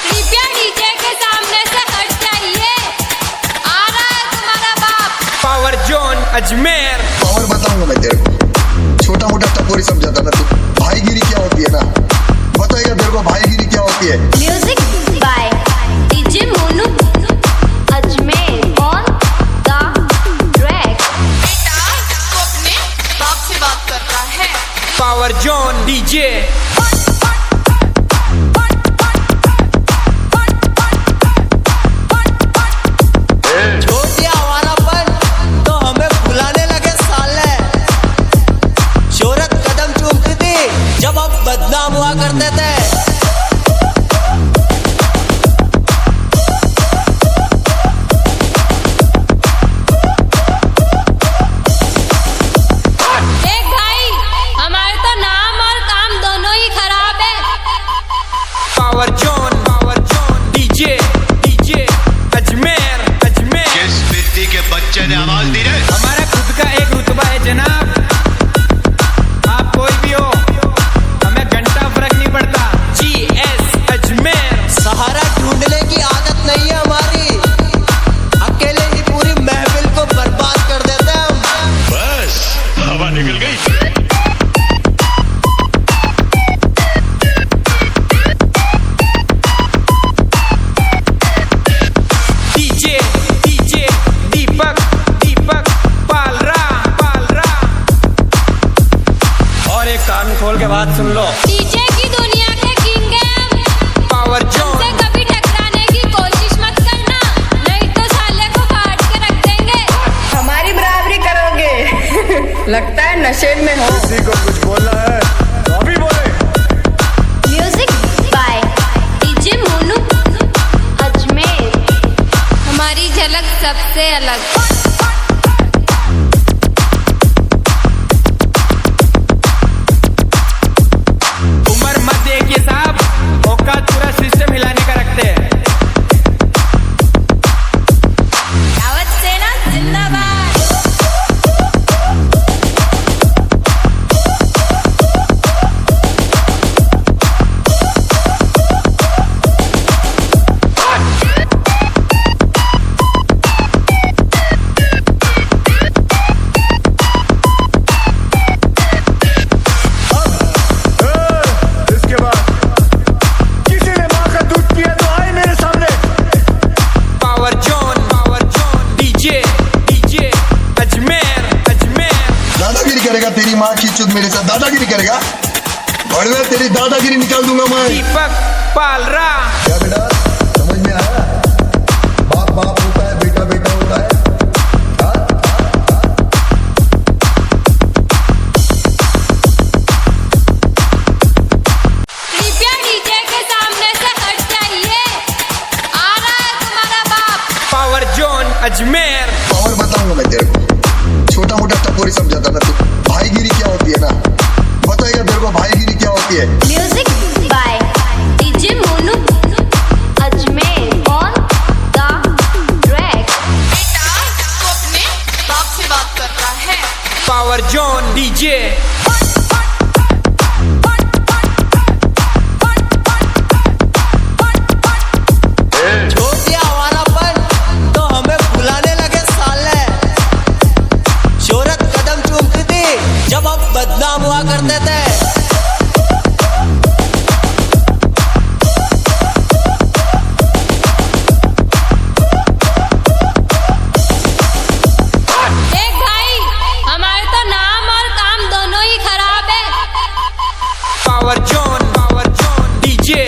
कृपया डीजे के सामने से हट जाइए, आ रहा है तुम्हारा बाप। Power zone Ajmer. पावर बताऊंगा मैं तेरे को, छोटा मोटा टपोरी समझाता ना तू। भाईगिरी क्या होती है ना, बताएगा तेरे को भाईगिरी क्या होती है। Music by DJ Monu Ajmer on the track. बेटा तू अपने बाप से बात कर रहा है। Power zone DJ. जब आप बदनाम हुआ करते थे। देख भाई, हमारे तो नाम और काम दोनों ही खराब है। Power zone DJ DJ Ajmer Ajmer. किस मिट्टी के बच्चे ने आवाज दी है? हमारा खुद का एक रुतबा है जनाब, आप कोई भी हो हमें घंटा फर्क नहीं पड़ता। GS अजमेर। सहारा ढूंढने की आदत नहीं है हमारी, अकेले ही पूरी महफिल को बर्बाद कर देते हैं हम। बस हवा निकल गई। डीजे दीपक पालरा। और एक कान खोल के बात सुन लो, डीजे की दुनिया के किंग हैं हम। पावर हमसे जोन। कभी टकराने की कोशिश मत करना, नहीं तो साले को काट के रख देंगे। हमारी बराबरी करोगे लगता है नशे में हो। किसी को कुछ बोलना है तो अभी बोले। Music by DJ Monu Ajmer. हमारी झलक सबसे अलग। उम्र मत देखिए साहब, औकात पूरा सिस्टम हिलाने का रखते हैं। दावत सेना जिंदाबाद। इसके बाद किसी ने माँ का दूध पिया तो आए मेरे सामने। Power zone DJ Ajmer. दादागिरी करेगा तेरी माँ की चुद मेरे साथ, दादागिरी करेगा बड़वे, तेरी दादागिरी निकाल दूंगा मैं। दीपक पालरा। क्या बेटा समझ में आया? बाप बाप होता है, बेटा बेटा होता है। हाँ? कृपया डीजे के सामने से हट जाइए, आ रहा है तुम्हारा बाप। Power zone Ajmer. पावर बताऊंगा मैं तेरे को, छोटा मोटा टपोरी समझाता ना तू। भाईगिरी क्या होती है ना, बताएगा तेरे को भाईगिरी क्या होती है। Music by DJ Monu Ajmer on the track. बेटा तू अपने बाप से बात कर रहा है। Power zone DJ. छोड़ दिया हमारापन तो हमें बुलाने लगे साले। शोहरत कदम चूमती थी जब आप बदनाम हुआ करते थे। देख भाई, हमारे तो नाम और काम दोनों ही खराब है। Power zone DJ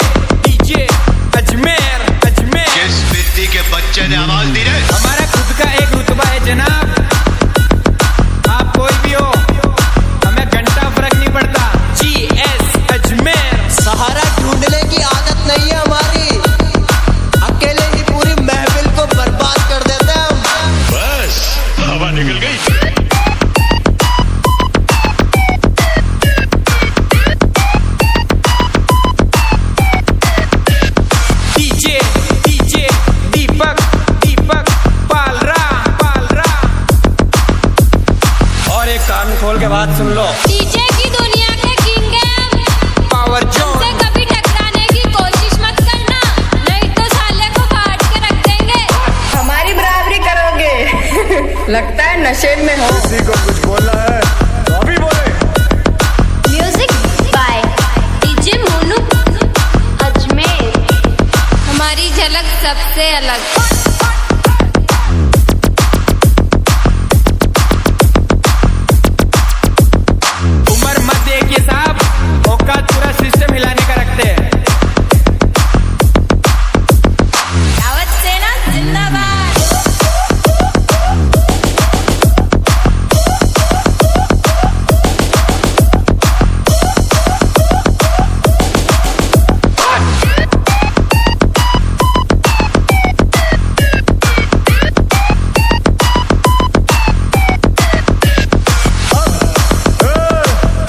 Ajmer. किस मिट्टी के बच्चे ने आवाज दी है? हमारा खुद का एक रुतबा है जनाब, आप कोई भी हो हमें घंटा फर्क नहीं पड़ता। GS अजमेर। सहारा ढूंढने की आदत नहीं है हमारी, अकेले ही पूरी महफिल को बर्बाद कर देते हैं हम। बस हवा निकल गई। डीजे दीपक पालरा। और एक कान खोल के बात सुन लो, डीजे की दुनिया के किंग हैं हम। Power zone. हमसे कभी टकराने की कोशिश मत करना, नहीं नशे में हो। किसी को कुछ बोलना है तो अभी बोले। Music by DJ Monu Ajmer. हमारी झलक सबसे अलग। उम्र मत देखिए साहब, औकात पूरा सिस्टम हिलाने का रखते हैं। दावत सेना जिंदाबाद।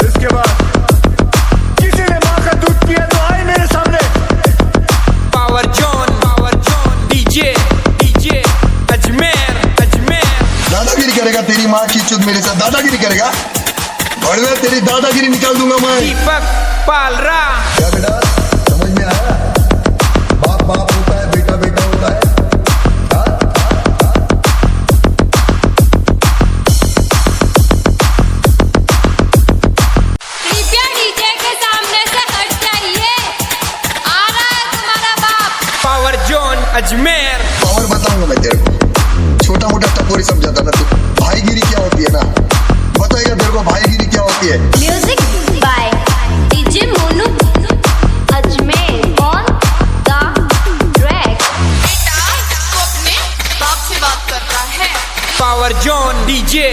इसके बाद किसी ने माँ का दूध पिया तो आए मेरे सामने। Power zone DJ Ajmer. दादागिरी करेगा तेरी माँ की चुद मेरे साथ दादागिरी करेगा। बड़वे तेरी दादागिरी निकाल दूंगा मैं। दीपक पालरा। क्या बेटा समझ में आया? बाप बाप होता है, बेटा बेटा होता है। हाँ? कृपया डीजे के सामने से हट जाइए। आ रहा है तुम्हारा बाप। Power zone Ajmer. पावर बताऊंगा मैं तेरे को। छोटा मोटा टपोरी समझाता ना तू। भाईगिरी क्या होती है ना, बताएगा तेरे को भाईगिरी क्या होती है। Music by DJ Monu Ajmer on the track. बेटा तू अपने बाप से बात कर रहा है। Power zone DJ.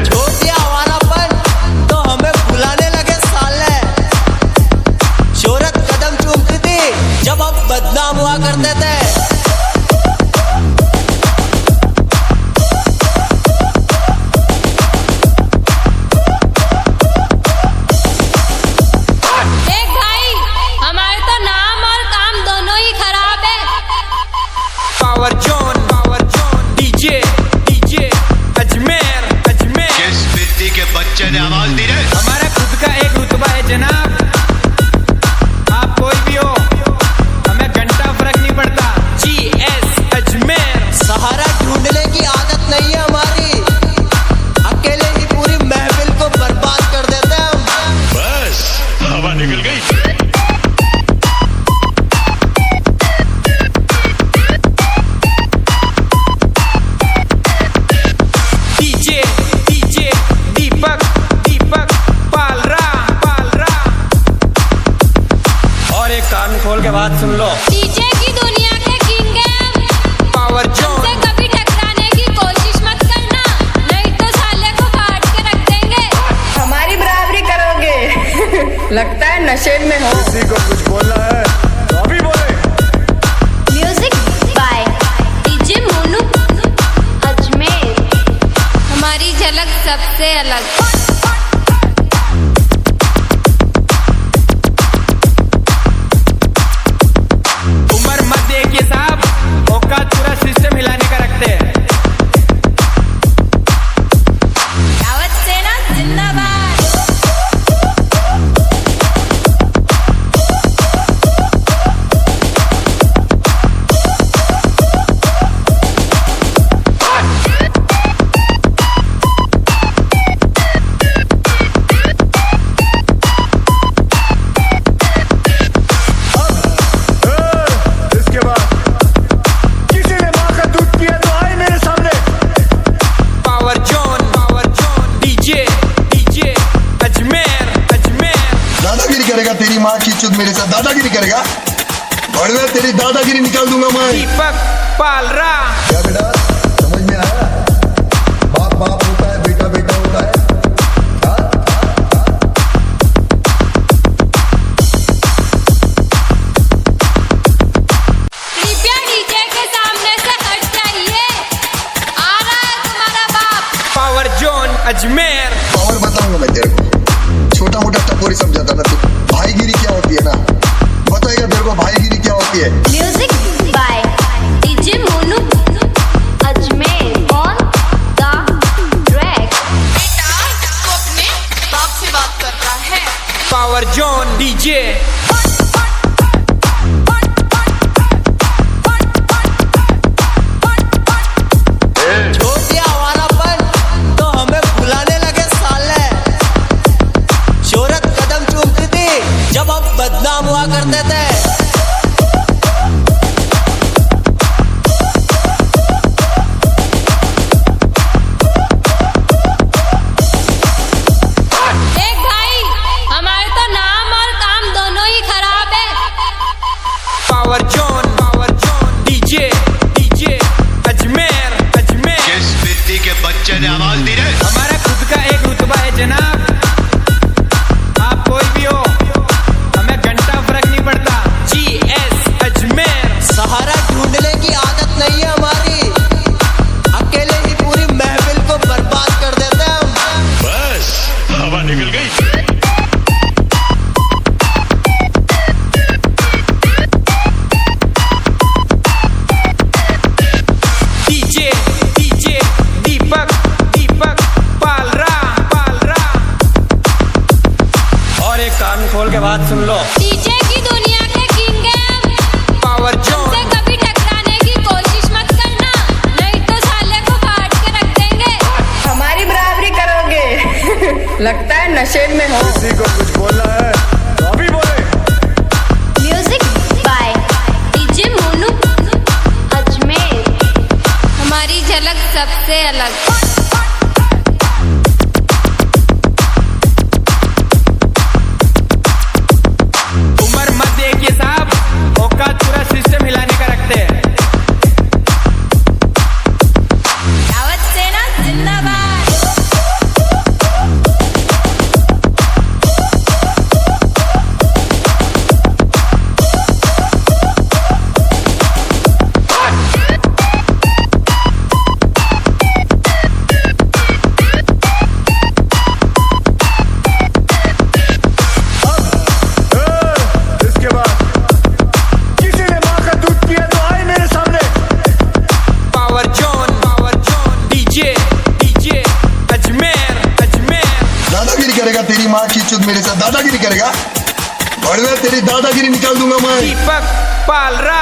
छोड़ दिया हमारापन तो हमें बुलाने लगे साले। शोहरत कदम चूमती थी जब हम बदनाम हुआ करते थे। देख भाई, हमारे तो नाम और काम दोनों ही खराब है। Power zone DJ Ajmer. किस मिट्टी के बच्चे ने आवाज दी रे? हमारा खुद का एक रुतबा है जनाब। आप कोई भी हो, हमें घंटा फर्क नहीं पड़ता। GS अजमेर। सहारा ढूंढने की आदत नहीं है हमारी। अकेले ही पूरी महफिल को बर्बाद कर देते हैं हम। बस हवा निकल गई। डीजे दीपक पालरा। और एक कान खोल के बात सुन लो। डीजे की दुनिया के किंग हैं हम। पावर हमसे जोन कभी टकराने की कोशिश मत करना, नहीं तो साले को काट के रख देंगे। हमारी बराबरी करोगे। लगता है नशे में हो। किसी को कुछ बोलना है तो अभी बोले। Music by DJ Monu Ajmer. हमारी झलक सबसे अलग। उम्र मत देखिए साहब, औकात पूरा सिस्टम हिलाने का रखते हैं। दावत सेना जिंदाबाद। इसके बाद किसी ने माँ का दूध पिया तो आए मेरे सामने। Power zone DJ Ajmer. दादागिरी करेगा तेरी माँ की चुद मेरे साथ दादागिरी करेगा। बड़वे तेरी दादागिरी निकाल दूंगा मैं। दीपक पालरा। क्या बेटा समझ में आया? बाप बाप होता है, बेटा बेटा होता है। हाँ? कृपया डीजे के सामने से हट जाइए। आ रहा है तुम्हारा बाप। Power zone Ajmer. पावर बताऊंगा मैं तेरे को। छोटा मोटा टपोरी समझाता ना तू। भाईगिरी क्या होती है ना, बताएगा तेरे को भाईगिरी क्या होती है। Music by DJ Monu Ajmer on the track. बेटा तू अपने बाप से बात कर रहा है। Power zone DJ. जब हम बदनाम हुआ करते थे। देख भाई, हमारे तो नाम और काम दोनों ही खराब है। पावर जोन डीजे अजमेर किस मिट्टी के बच्चे ने आवाज दी रे? हमारा खुद का एक रुतबा है जनाब। आप कोई भी हो, हमें घंटा फर्क नहीं पड़ता। GS अजमेर। सहारा ढूंढने की आदत नहीं है हमारी, अकेले ही पूरी महफिल को बर्बाद कर देते हैं हम। बस हवा निकल गई। DJ दीपक पालरा। और एक कान खोल के बात सुन लो। डीजे की दुनिया के किंग है हम। पावर हमसे जोन कभी टकराने की कोशिश मत करना, नहीं तो साले को काट के रख देंगे। हमारी बराबरी करोगे लगता है नशे में हो। किसी को कुछ बोलना है तो अभी बोले। Music by DJ Monu Ajmer. हमारी झलक सबसे अलग। उम्र मत देखिए साहब, औकात पूरा सिस्टम हिलाने का रखते हैं। दावत सेना जिंदाबाद। इसके बाद किसी ने माँ का दूध पिया तो आए मेरे सामने। Power zone DJ Ajmer. दादागिरी करेगा तेरी माँ की चुद मेरे साथ दादागिरी करेगा? बड़वे तेरी दादागिरी निकाल दूंगा मैं। दीपक पालरा।